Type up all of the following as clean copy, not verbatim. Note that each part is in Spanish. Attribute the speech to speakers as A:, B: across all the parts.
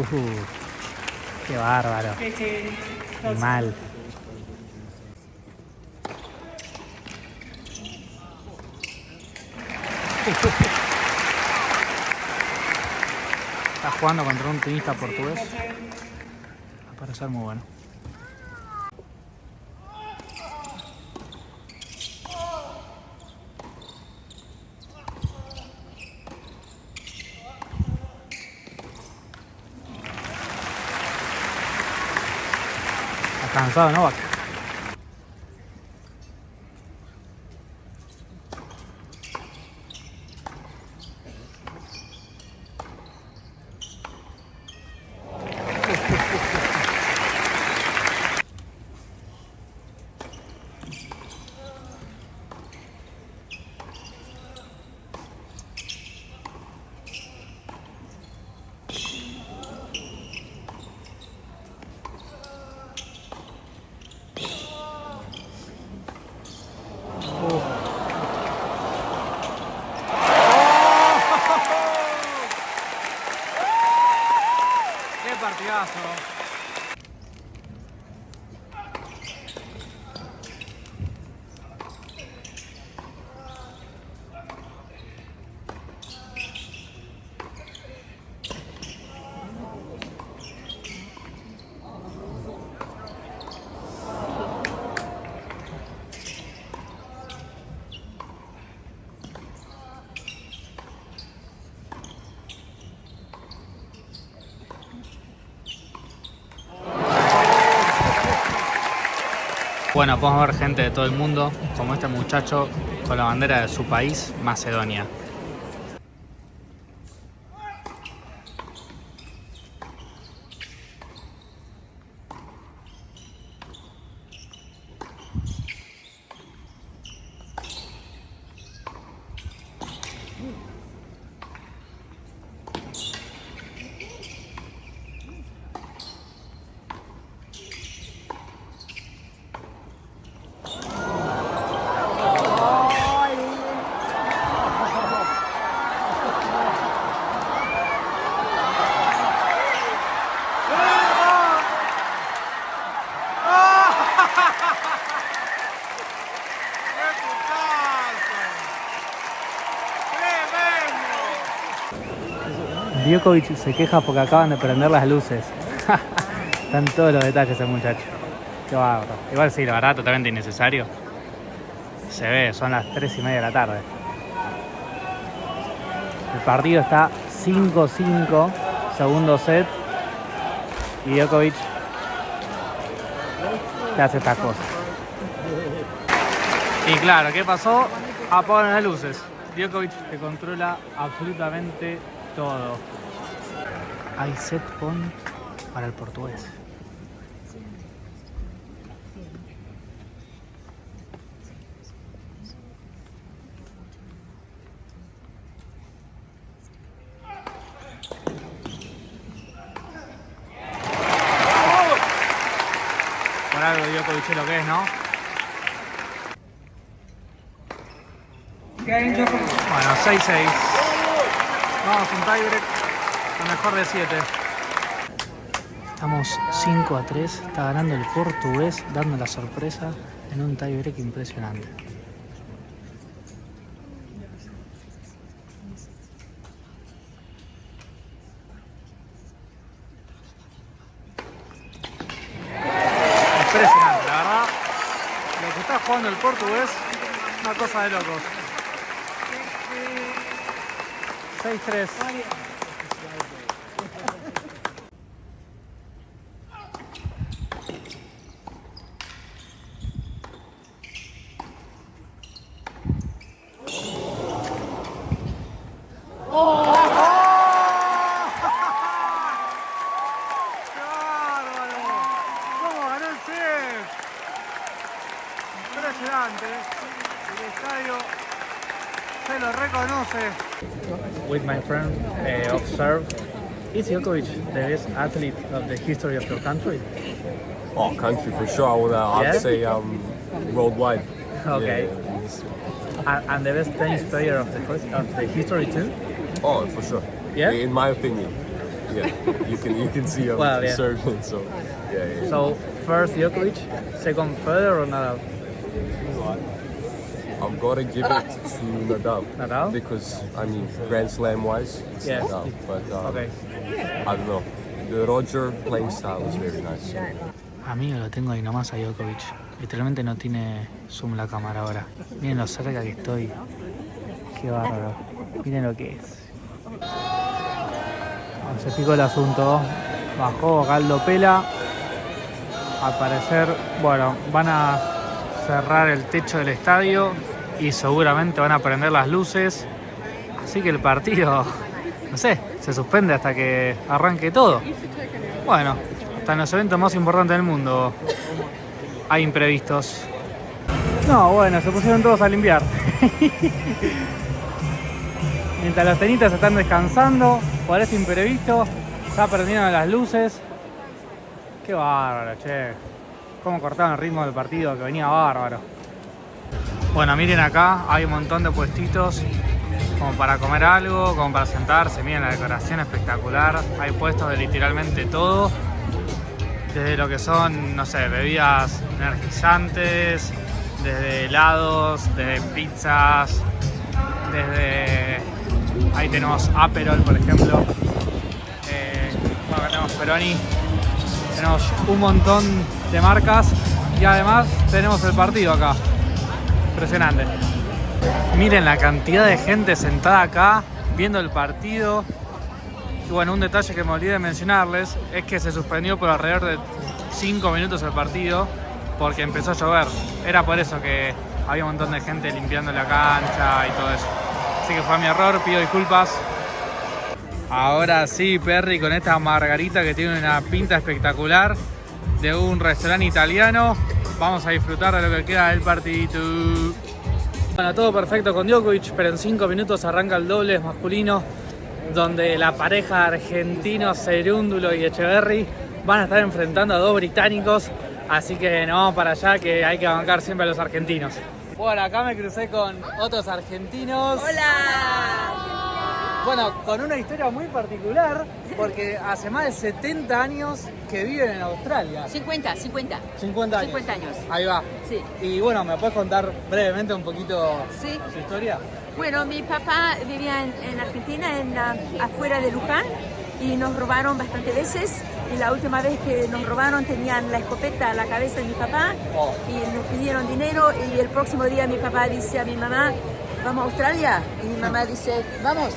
A: Qué bárbaro. Y mal. Está jugando contra un tenista portugués. Va a parecer muy bueno. Está cansado, ¿no? ¡Qué partidazo! Bueno, podemos ver gente de todo el mundo, como este muchacho con la bandera de su país, Macedonia. Djokovic se queja porque acaban de prender las luces. Están todos los detalles el muchacho. Qué bárbaro. Igual sí, la verdad, totalmente innecesario. Se ve, son las 3:30 de la tarde. El partido está 5-5, segundo set. Y Djokovic te hace estas cosas. Y claro, ¿qué pasó? Apagan las luces. Djokovic te controla absolutamente todo. Hay set point para el portugués. Por algo Djokovic es lo que es, ¿no? Bueno, 6-6. Vamos, un tiebreak. Lo mejor de 7. Estamos 5-3. Está ganando el portugués, dando la sorpresa en un tiebreak impresionante. Impresionante, la verdad. Lo que está jugando el portugués, una cosa de locos. 6-3. Impresionante, el estadio se lo reconoce. With my friend of serve, is Djokovic the best athlete of the history of your country?
B: Oh, country for sure. I'd say worldwide.
A: Okay.
B: Yeah.
A: And the best tennis player of the history too?
B: Oh, for sure.
A: Yeah?
B: In my opinion. Yeah, you can see
A: Well, yeah.
B: surfing. So yeah.
A: So first Djokovic, second Federer or Nadal?
B: I've got to give it to Nadal.
A: Nadal?
B: Because I mean, Grand Slam wise, it's
A: Yeah.
B: Nadal. But
A: Okay.
B: I don't know. The Roger playing style is very nice.
A: Amigo, lo tengo ahí nomás a Djokovic. Literalmente no tiene zoom la cámara ahora. Miren lo cerca que estoy. Qué bárbaro. Miren lo que es. Se picó el asunto. Bajó Galdo Pela. Al parecer, bueno, van a cerrar el techo del estadio y seguramente van a prender las luces. Así que el partido, no sé, se suspende hasta que arranque todo. Bueno, hasta en los eventos más importantes del mundo hay imprevistos. No, bueno, se pusieron todos a limpiar. Mientras los tenistas están descansando por este imprevisto, ya prendieron las luces. Qué bárbaro, che. Cómo cortaron el ritmo del partido, que venía bárbaro. Bueno, miren acá, hay un montón de puestitos como para comer algo, como para sentarse. Miren la decoración espectacular. Hay puestos de literalmente todo. Desde lo que son, no sé, bebidas energizantes, desde helados, desde pizzas, desde... Ahí tenemos Aperol, por ejemplo. Bueno, acá tenemos Peroni. Tenemos un montón de marcas y además tenemos el partido acá. Impresionante. Miren la cantidad de gente sentada acá viendo el partido. Y bueno, un detalle que me olvidé de mencionarles es que se suspendió por alrededor de 5 minutos el partido porque empezó a llover. Era por eso que había un montón de gente limpiando la cancha y todo eso. Así que fue mi error, pido disculpas. Ahora sí, Perry, con esta margarita que tiene una pinta espectacular de un restaurante italiano, vamos a disfrutar de lo que queda del partidito. Bueno, todo perfecto con Djokovic, pero en 5 minutos arranca el dobles masculino, donde la pareja argentinos Cerúndulo y Echeverry van a estar enfrentando a dos británicos, así que nos vamos para allá, que hay que bancar siempre a los argentinos. Bueno, acá me crucé con otros argentinos.
C: ¡Hola!
A: Bueno, con una historia muy particular, porque hace más de 70 años que viven en Australia.
C: 50
A: años.
C: 50 años.
A: Ahí va.
C: Sí.
A: Y bueno, ¿me puedes contar brevemente un poquito
C: Sí.
A: su historia?
C: Bueno, mi papá vivía en Argentina, afuera de Luján, y nos robaron bastantes veces. Y la última vez que nos robaron tenían la escopeta a la cabeza de mi papá y nos pidieron dinero. Y el próximo día mi papá dice a mi mamá, ¿vamos a Australia? Y mi mamá dice, vamos.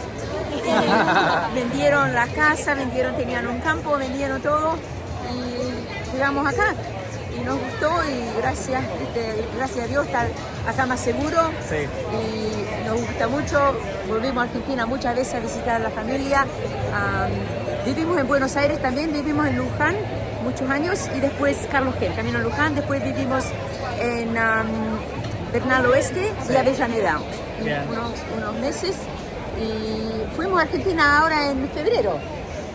C: Y vendieron la casa, tenían un campo, vendieron todo y llegamos acá. Y nos gustó y gracias a Dios está acá más seguro.
A: Sí.
C: Y nos gusta mucho. Volvimos a Argentina muchas veces a visitar a la familia. Vivimos en Buenos Aires también, vivimos en Luján muchos años y después Carlos Gel, camino a Luján. Después vivimos en Bernal Oeste y Avellaneda unos meses. Y fuimos a Argentina ahora en febrero.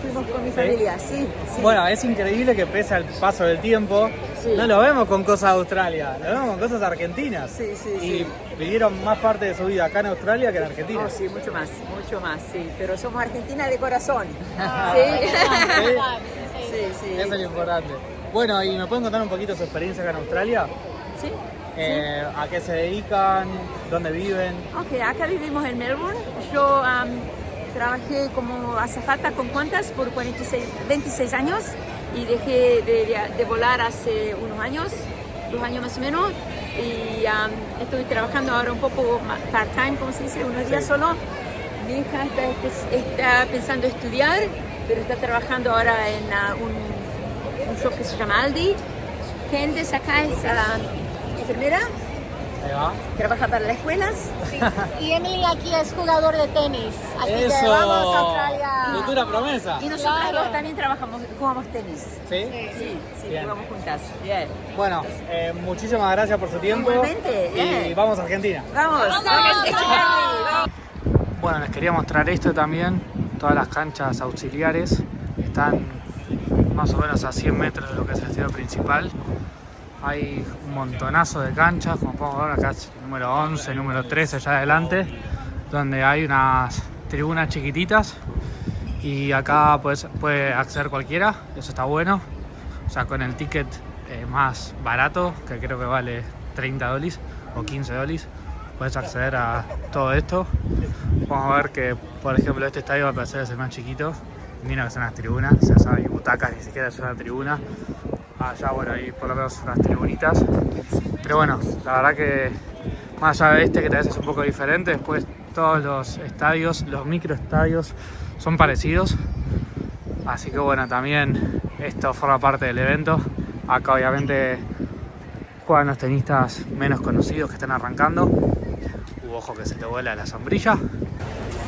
C: Fuimos con mi familia, sí.
A: Bueno, es increíble que pese al paso del tiempo,
C: Sí.
A: no lo vemos con cosas de Australia, lo vemos con cosas argentinas.
C: Sí,
A: Y vivieron más parte de su vida acá en Australia que en Argentina.
C: Oh, sí, mucho más, sí. Pero somos argentinas de corazón. Sí.
A: Eso es lo importante. Bueno, ¿y me pueden contar un poquito su experiencia acá en Australia?
C: Sí.
A: ¿A qué se dedican? ¿Dónde viven?
C: Ok, acá vivimos en Melbourne. Yo trabajé como azafata con Qantas por 26 años y dejé de volar hace unos años, 2 años más o menos. Y estoy trabajando ahora un poco part-time, como se dice, unos días solo. Mi hija está pensando estudiar, pero está trabajando ahora en un shop que se llama Aldi. Candice acá es enfermera.
A: Ahí va.
C: Trabaja para las escuelas.
D: Sí. Y Emily aquí es jugador de tenis, así que
A: Eso.
D: vamos a Australia.
A: Futura promesa.
C: Y nosotros
D: Claro.
C: dos también jugamos tenis.
A: ¿Sí?
C: Sí,
A: Bien.
C: jugamos juntas. Bien.
A: Bueno, muchísimas gracias por su tiempo.
C: Igualmente,
A: Y vamos a Argentina.
C: Vamos. Vamos.
A: Bueno, les quería mostrar esto también. Todas las canchas auxiliares están más o menos a 100 metros de lo que es el estadio principal. Hay un montonazo de canchas, como podemos ver acá, número 11, número 13 allá adelante, donde hay unas tribunas chiquititas Y acá pues, puede acceder cualquiera, eso está bueno. O sea, con el ticket más barato, que creo que vale $30 o $15, puedes acceder a todo esto. Vamos a ver que, por ejemplo, este estadio al parecer es el más chiquito. Mira que son las tribunas, o sea, hay butacas, ni siquiera es una tribuna. Allá, bueno, hay por lo menos unas tribunitas. Pero bueno, la verdad que más allá de este, que tal vez es un poco diferente, después todos los estadios, los microestadios son parecidos. Así que bueno, también esto forma parte del evento. Acá obviamente juegan los tenistas menos conocidos que están arrancando. Ojo que se te vuela la sombrilla.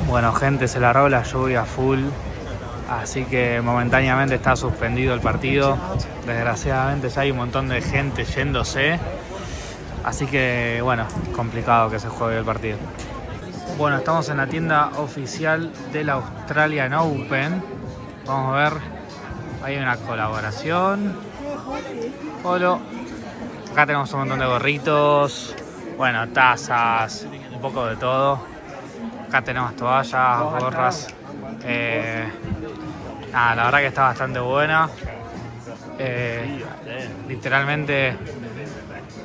A: Bueno, gente, se largó la lluvia full. Así que momentáneamente está suspendido el partido. Desgraciadamente ya hay un montón de gente yéndose. Así que bueno, complicado que se juegue el partido. Bueno, estamos en la tienda oficial del Australian Open. Vamos a ver, hay una colaboración. Polo. Acá tenemos un montón de gorritos. Bueno, tazas, un poco de todo. Acá tenemos toallas, gorras. Nada, la verdad que está bastante buena. Literalmente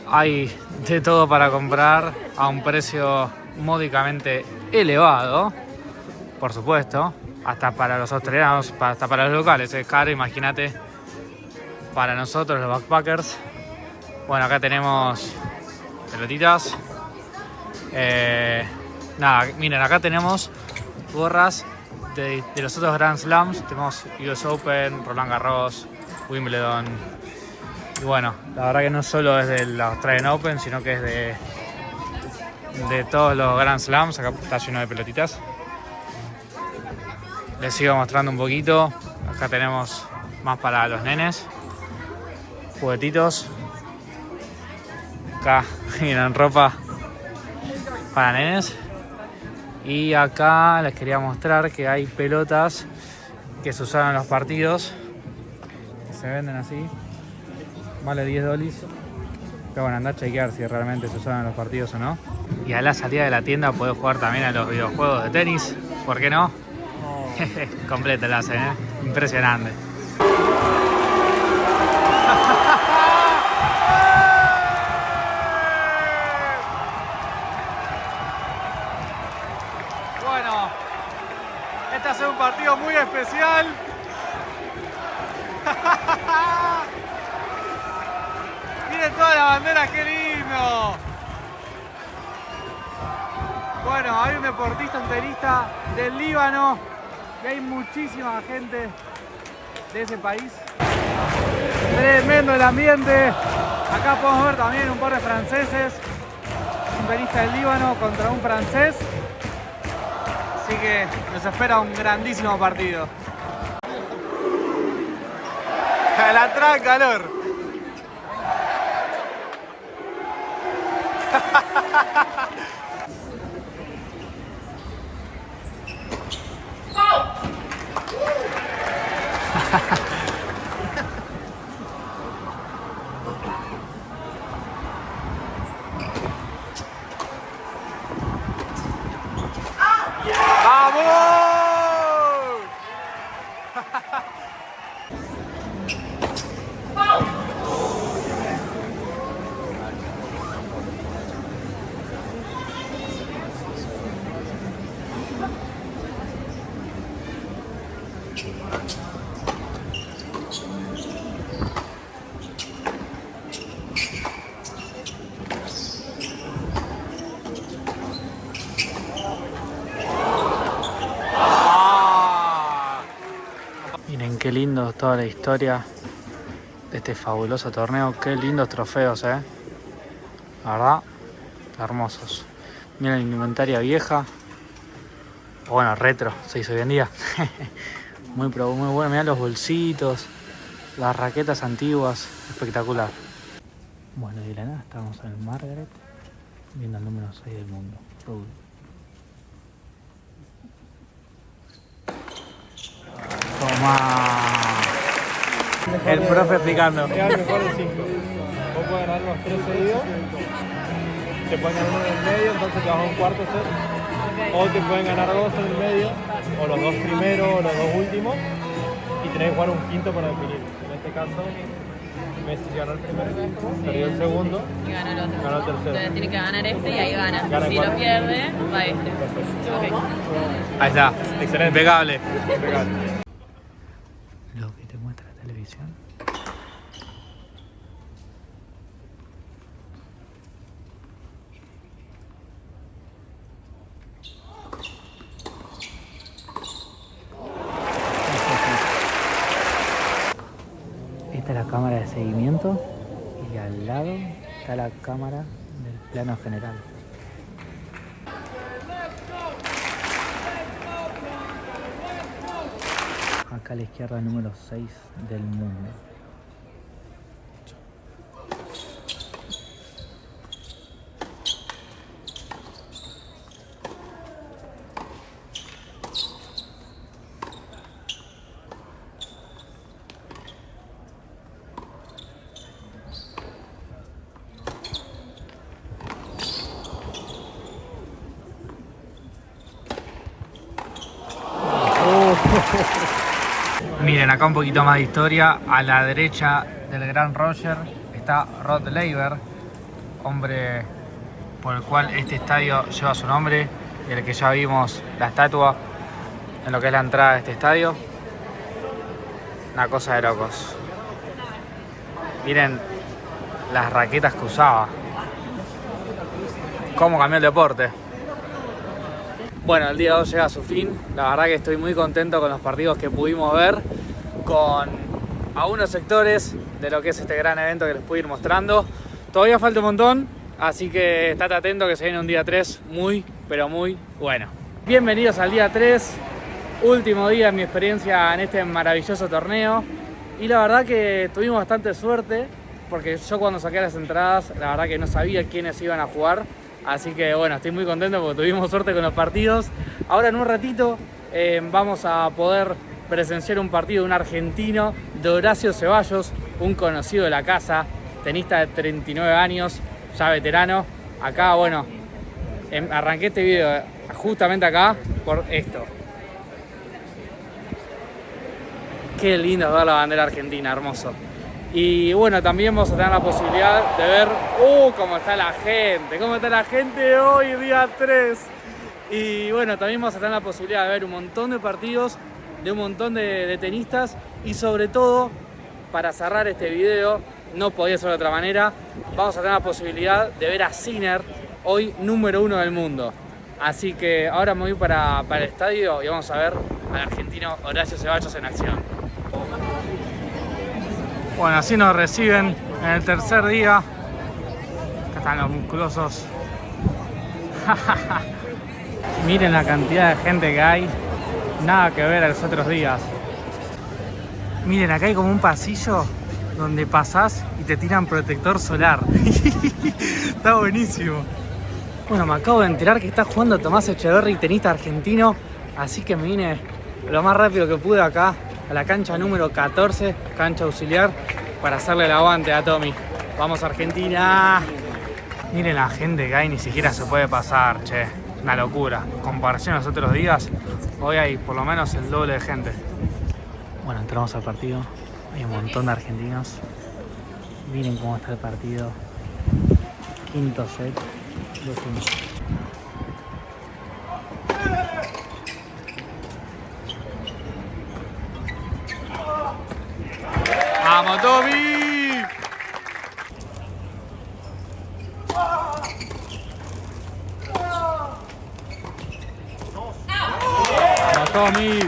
A: hay de todo para comprar a un precio módicamente elevado, por supuesto, hasta para los australianos, hasta para los locales es caro, imagínate para nosotros los backpackers. Bueno, acá tenemos pelotitas. Nada, miren, acá tenemos gorras de los otros Grand Slams. Tenemos US Open, Roland Garros, Wimbledon. Y bueno, la verdad que no solo es del Australian Open, sino que es de todos los Grand Slams. Acá está lleno de pelotitas. Les sigo mostrando un poquito. Acá tenemos más para los nenes. Juguetitos. Acá miren, ropa para nenes. Y acá les quería mostrar que hay pelotas que se usaron en los partidos. Que se venden así. Vale $10. Pero bueno, andá a chequear si realmente se usaron en los partidos o no. Y a la salida de la tienda podés jugar también a los videojuegos de tenis. ¿Por qué no? Completa la hacen, ¿eh? Impresionante. Bueno, este es un partido muy especial. Miren todas las banderas, qué lindo. Bueno, hay un deportista, un tenista del Líbano, y hay muchísima gente de ese país. Tremendo el ambiente. Acá podemos ver también un par de franceses, un tenista del Líbano contra un francés. Así que nos espera un grandísimo partido. La trae calor. Miren qué lindo toda la historia de este fabuloso torneo. Qué lindos trofeos, la verdad, hermosos. Miren la indumentaria vieja. O bueno, retro, se hizo hoy en día. Muy bueno. Miren los bolsitos, las raquetas antiguas. Espectacular. Bueno, y de la nada estamos en el Margaret, viendo el número 6 del mundo. Toma. El profe explicando.
E: Es al mejor de 5. Vos podés ganar los 3 seguidos. Te ponen uno en el medio, entonces te vas a un cuarto set. O te pueden ganar dos en el medio, o los dos primeros, o los dos últimos, y tenés que jugar un quinto para definir. En este caso, Messi ganó el primer quinto, perdió el segundo
F: Y gana el otro.
E: ganó el tercero.
F: Entonces tiene que ganar este y ahí gana.
E: Gana
F: Si
E: cuatro.
F: lo pierde, va este. Ok.
A: Ahí está.
E: Excelente.
A: Impecable.
E: Impecable.
A: Lo que te muestra la televisión. Esta es la cámara de seguimiento y al lado está la cámara del plano general. Acá a la izquierda el número 6 del mundo. Miren, acá un poquito más de historia. A la derecha del gran Roger está Rod Laver, hombre por el cual este estadio lleva su nombre y el que ya vimos la estatua en lo que es la entrada de este estadio. Una cosa de locos. Miren las raquetas que usaba. Cómo cambió el deporte. Bueno, el día de hoy llega a su fin. La verdad que estoy muy contento con los partidos que pudimos ver, con algunos sectores de lo que es este gran evento que les pude ir mostrando. Todavía falta un montón, así que estate atento que se viene un día 3 muy, pero muy bueno. Bienvenidos al día 3, último día de mi experiencia en este maravilloso torneo. Y la verdad que tuvimos bastante suerte, porque yo cuando saqué las entradas, la verdad que no sabía quiénes iban a jugar. Así que bueno, estoy muy contento porque tuvimos suerte con los partidos. Ahora en un ratito vamos a poder presenciar un partido de un argentino, de Horacio Ceballos, un conocido de la casa, tenista de 39 años, ya veterano. Acá, bueno, arranqué este video justamente acá por esto. Qué lindo es ver la bandera argentina, hermoso. Y bueno, también vamos a tener la posibilidad de ver cómo está la gente hoy, día 3. Y bueno, también vamos a tener la posibilidad de ver un montón de partidos de un montón de tenistas. Y sobre todo, para cerrar este video, no podía ser de otra manera, vamos a tener la posibilidad de ver a Sinner, hoy número 1 del mundo. Así que ahora me voy para el estadio y vamos a ver al argentino Horacio Ceballos en acción. Bueno, así nos reciben en el tercer día. Acá están los musculosos. Miren la cantidad de gente que hay. Nada que ver a los otros días. Miren, acá hay como un pasillo donde pasás y te tiran protector solar. Está buenísimo. Bueno, me acabo de enterar que está jugando Tomás Echeverry, tenista argentino. Así que me vine lo más rápido que pude acá a la cancha número 14, cancha auxiliar, para hacerle el aguante a Tommy. ¡Vamos Argentina! Miren la gente que hay, ni siquiera se puede pasar, che. Una locura. Comparación a los otros días, hoy hay por lo menos el doble de gente. Bueno, entramos al partido. Hay un montón de argentinos. Miren cómo está el partido. Quinto set. 2-1. ¡Vamos, Tommy! ¡Vamos, Tommy!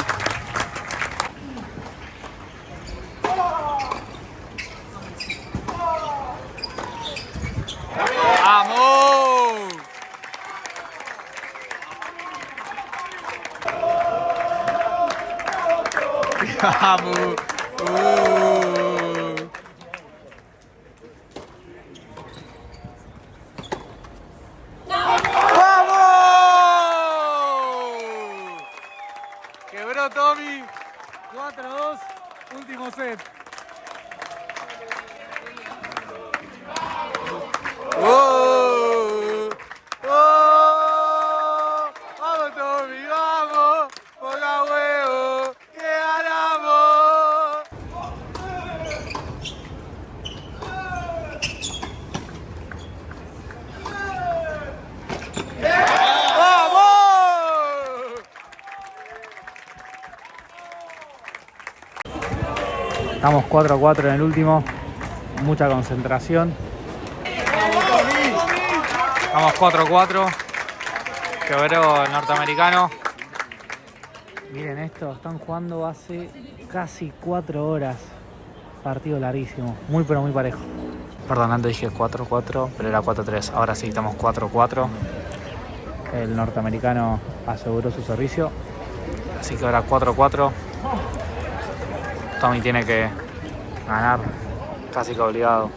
A: ¡Vamos! ¡Vamos! Quebró Tommy. 4-2. Último set. ¡Oh! ¡Oh! ¡Vamos, Estamos 4-4 en el último. Mucha concentración. Vamos 4-4. Quebró el norteamericano. Miren esto, están jugando hace casi 4 horas. Partido larguísimo, muy pero muy parejo. Perdón, antes dije 4-4, pero era 4-3. Ahora sí, estamos 4-4. El norteamericano aseguró su servicio. Así que ahora 4-4. Tommy tiene que ganar, casi que obligado,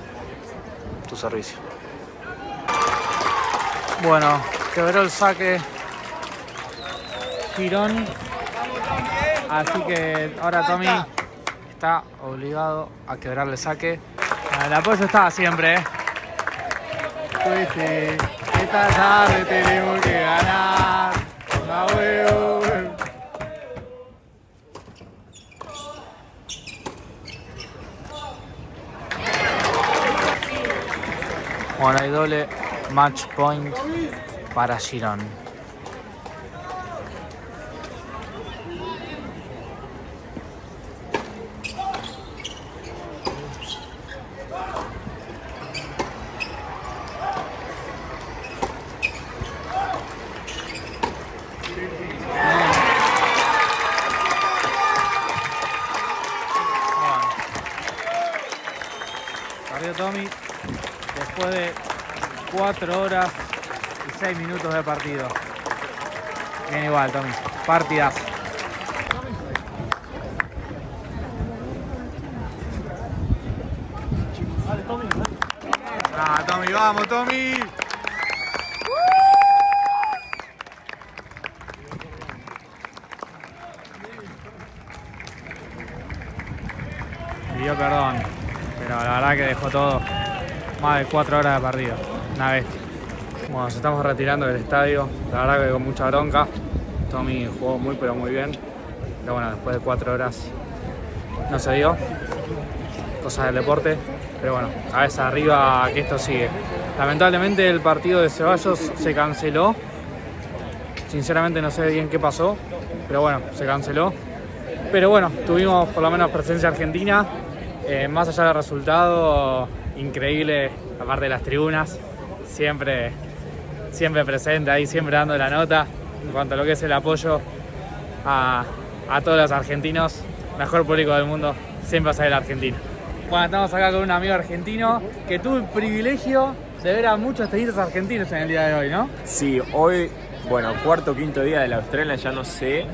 A: tu servicio. Bueno, quebró el saque Girón. Así que ahora Tommy está obligado a quebrarle el saque. El apoyo estaba siempre, esta tarde tenemos que ganar. A huevo. Bueno, hay doble match point para Girón. Perdió Tommy después de 4 horas y 6 minutos de partido. Bien igual, Tommy. Partidazo. Ah, Tommy, vamos, Tommy. Pidió perdón, pero la verdad que dejó todo. Más de 4 horas de partido. Una bestia. Bueno, nos estamos retirando del estadio. La verdad que con mucha bronca. Tommy jugó muy pero muy bien. Pero bueno, después de 4 horas no se dio. Cosas del deporte. Pero bueno, cabeza arriba que esto sigue. Lamentablemente el partido de Ceballos se canceló. Sinceramente no sé bien qué pasó. Pero bueno, se canceló. Pero bueno, tuvimos por lo menos presencia argentina. Más allá del resultado, increíble, aparte de las tribunas, siempre presente ahí, siempre dando la nota en cuanto a lo que es el apoyo a todos los argentinos. Mejor público del mundo, siempre va a ser el argentino. Bueno, estamos acá con un amigo argentino que tuvo el privilegio de ver a muchos tenistas argentinos en el día de hoy, ¿no?
B: Sí, hoy, bueno, cuarto o quinto día de la Australia, ya no sé.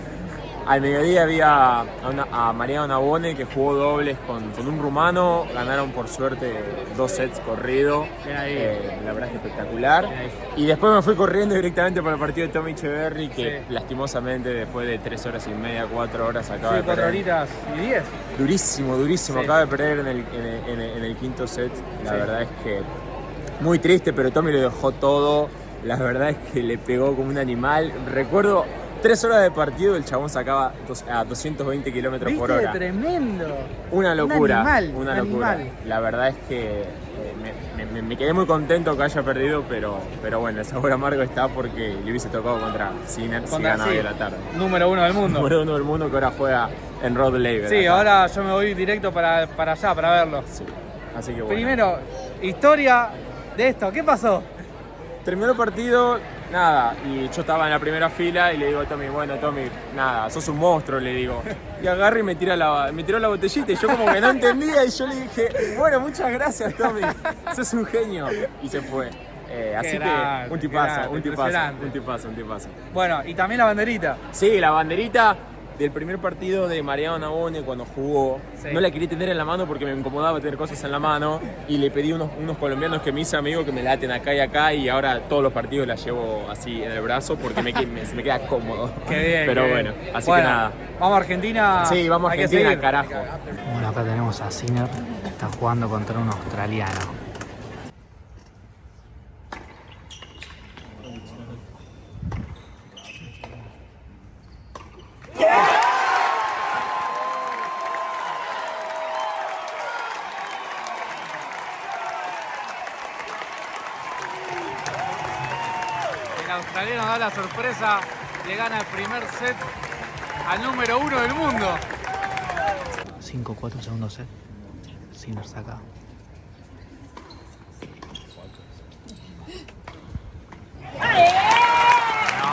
B: Al mediodía había a Mariano Nabone que jugó dobles con un rumano. Ganaron por suerte 2 sets corrido. La verdad es que espectacular. Y después me fui corriendo directamente para el partido de Tommy Echeverry, que lastimosamente después de 3 horas y media, 4 horas acaba de perder.
A: 4 horitas y 10.
B: Durísimo.
A: Sí.
B: Acaba de perder en el quinto set. La verdad es que muy triste, pero Tommy lo dejó todo. La verdad es que le pegó como un animal. Recuerdo 3 horas de partido, el chabón sacaba a 220 kilómetros por hora.
A: Tremendo.
B: Una locura.
A: Un animal.
B: La verdad es que me quedé muy contento que haya perdido, pero bueno, el sabor amargo está porque le hubiese tocado contra Sinner si ganaba de la tarde.
A: Número 1 del mundo.
B: Número 1 del mundo que ahora juega en Rod Laver.
A: Sí,
B: acá.
A: ahora yo me voy directo para allá para verlo.
B: Sí. Así que bueno.
A: Primero, historia de esto. ¿Qué pasó?
B: Terminó el partido, nada, y yo estaba en la primera fila y le digo a Tommy, bueno Tommy, nada, sos un monstruo, le digo. Y agarra y me tiró la botellita y yo como que no entendía y yo le dije, bueno, muchas gracias Tommy, sos un genio. Y se fue. Así
A: grande,
B: que un tipazo.
A: impresionante. Bueno, y también la banderita.
B: Sí, la banderita del primer partido de Mariano Nabone cuando jugó. Sí. No la quería tener en la mano porque me incomodaba tener cosas en la mano y le pedí unos colombianos que me hice amigo que me laten acá y ahora todos los partidos la llevo así en el brazo porque se me queda cómodo.
A: Qué bien.
B: Pero
A: qué
B: bueno,
A: bien.
B: Así que nada.
A: ¿Vamos a Argentina?
B: Sí, vamos a Argentina, carajo.
A: Bueno, acá tenemos a Sinner, está jugando contra un australiano. El australiano da la sorpresa, le gana el primer set al número 1 del mundo. 5-4 segundo set. Sinners acá. Bueno,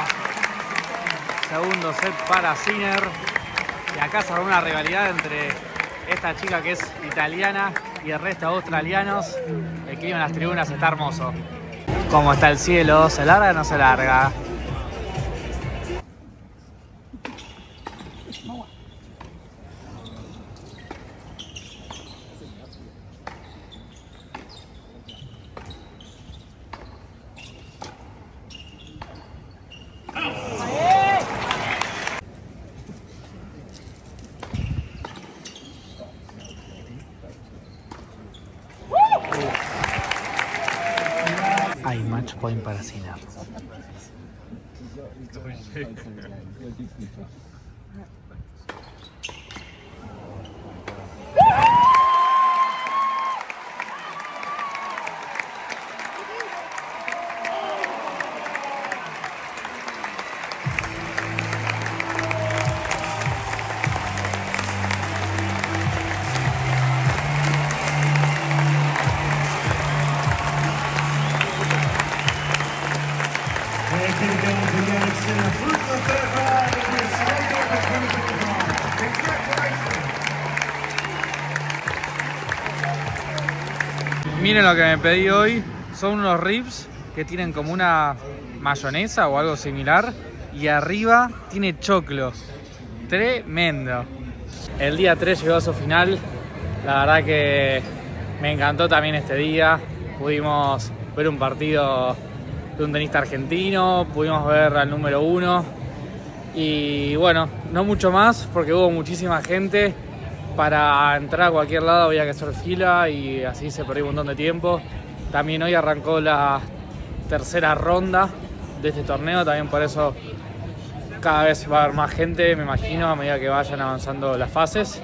A: segundo set para Sinner. Y acá se armó una rivalidad entre esta chica que es italiana y el resto de australianos. El clima en las tribunas está hermoso. ¿Cómo está el cielo? ¿Se larga o no se larga? Hay match point para Sinner. Miren lo que me pedí hoy, son unos ribs que tienen como una mayonesa o algo similar y arriba tiene choclo. Tremendo. El día 3 llegó a su final, la verdad que me encantó también este día. Pudimos ver un partido de un tenista argentino, pudimos ver al número 1 y bueno, no mucho más porque hubo muchísima gente. Para entrar a cualquier lado había que hacer fila y así se perdió un montón de tiempo. También hoy arrancó la tercera ronda de este torneo, también por eso cada vez va a haber más gente, me imagino, a medida que vayan avanzando las fases.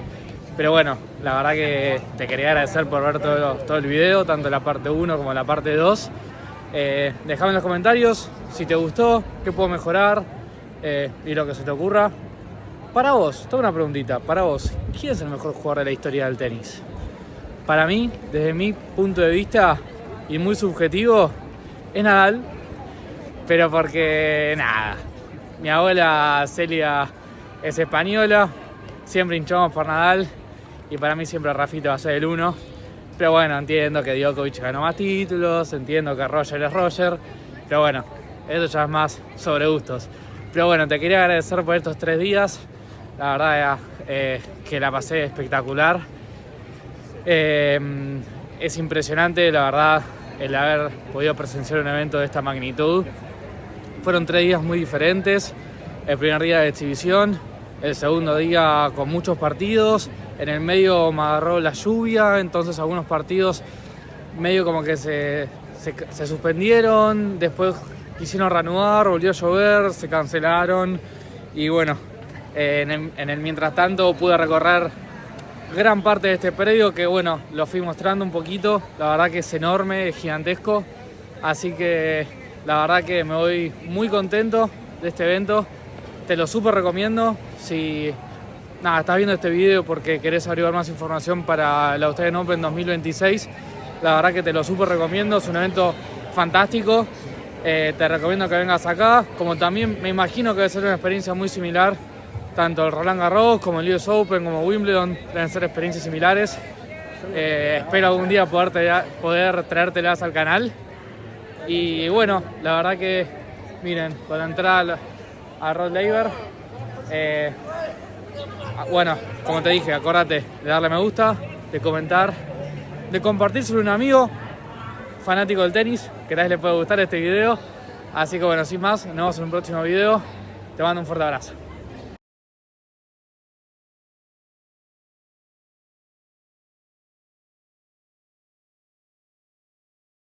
A: Pero bueno, la verdad que te quería agradecer por ver todo el video, tanto la parte 1 como la parte 2. Dejame en los comentarios si te gustó, qué puedo mejorar y lo que se te ocurra. Para vos, tengo una preguntita, para vos, ¿quién es el mejor jugador de la historia del tenis? Para mí, desde mi punto de vista, y muy subjetivo, es Nadal, pero porque, nada, mi abuela Celia es española, siempre hinchamos por Nadal, y para mí siempre Rafita va a ser el 1, pero bueno, entiendo que Djokovic ganó más títulos, entiendo que Roger es Roger, pero bueno, eso ya es más sobre gustos. Pero bueno, te quería agradecer por estos 3 días. La verdad que la pasé espectacular. Es impresionante, la verdad, el haber podido presenciar un evento de esta magnitud. Fueron 3 días muy diferentes. El primer día de exhibición, el segundo día con muchos partidos. En el medio me agarró la lluvia, entonces algunos partidos medio como que se suspendieron. Después quisieron reanudar, volvió a llover, se cancelaron. Y bueno, en el mientras tanto pude recorrer gran parte de este predio que bueno, lo fui mostrando un poquito. La verdad que es enorme, es gigantesco. Así que la verdad que me voy muy contento de este evento. Te lo súper recomiendo. Si estás viendo este video porque querés averiguar más información para el Australian Open 2026, la verdad que te lo súper recomiendo. Es un evento fantástico. Te recomiendo que vengas acá. Como también me imagino que debe ser una experiencia muy similar. Tanto el Roland Garros como el US Open como Wimbledon deben ser experiencias similares. Espero algún día poder traértelas al canal. Y bueno, la verdad que, miren, cuando entrar a Rod Laver, bueno, como te dije, acordate de darle me gusta, de comentar, de compartírselo a un amigo fanático del tenis, que tal vez le pueda gustar este video. Así que bueno, sin más, nos vemos en un próximo video. Te mando un fuerte abrazo.